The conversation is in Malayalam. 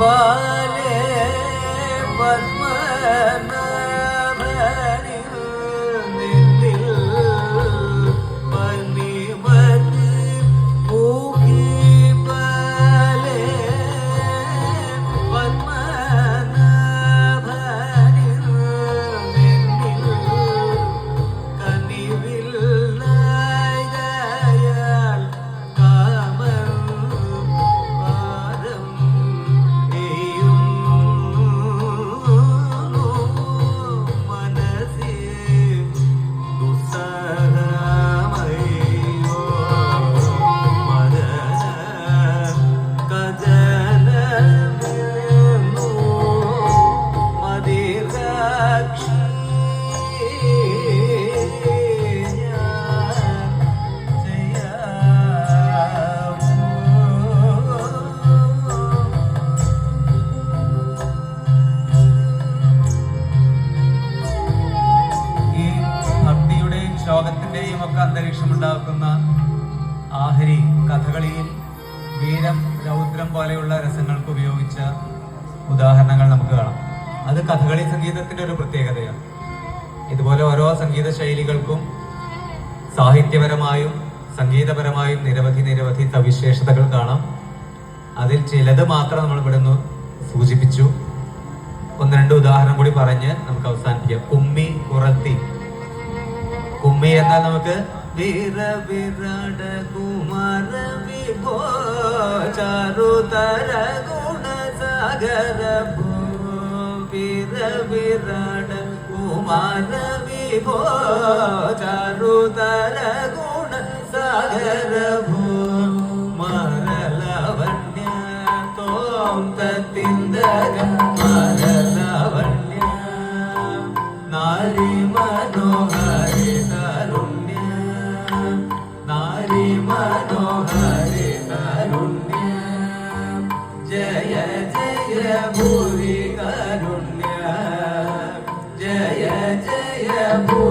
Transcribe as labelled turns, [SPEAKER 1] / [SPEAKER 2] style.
[SPEAKER 1] ബാലേ പത്മനാഭനിൽ നിന്നിൽ മണിമത് പൂഹി ബാലേ പത്മനാഭനിൽ നിന്നിൽ കനിവില്ലായകയാൽ കാമം പാരം ലോകത്തിന്റെയും ഒക്കെ അന്തരീക്ഷമുണ്ടാക്കുന്ന ആഹരി കഥകളിയിൽ വീരം രൗദ്രം പോലെയുള്ള രസങ്ങൾക്ക് ഉപയോഗിച്ച ഉദാഹരണങ്ങൾ നമുക്ക് കാണാം. അത് കഥകളി സംഗീതത്തിന്റെ ഒരു പ്രത്യേകതയാണ്. ഇതുപോലെ ഓരോ സംഗീത ശൈലികൾക്കും സാഹിത്യപരമായും സംഗീതപരമായും നിരവധി സവിശേഷതകൾ കാണാം. അതിൽ ചിലത് മാത്രം നമ്മൾ ഇവിടെ നിന്ന് സൂചിപ്പിച്ചു. ഒന്ന് രണ്ട് ഉദാഹരണം കൂടി പറഞ്ഞ് നമുക്ക് അവസാനിപ്പിക്കാം. കുമ്മി കുറത്തി. കുമ്മി എന്നാൽ നമുക്ക് വീര വിരാട കുമാര വിഭോ ചാരുതര ഗുണ സാഗര ഭൂ വീര വിരാട കുമാര വിഭോ ചാരുതര ഗുണ സാഗര ഭൂ മരലവണ്യ തോം തത്തിന്ദര മരലവണ്യ നാരി മനോഹരി തരുണ്യ നാരി മനോഹരി തരുണ്യ ജയ ജയ ഭൂരി കരുണ്യ ജയ ജയ ഭൂ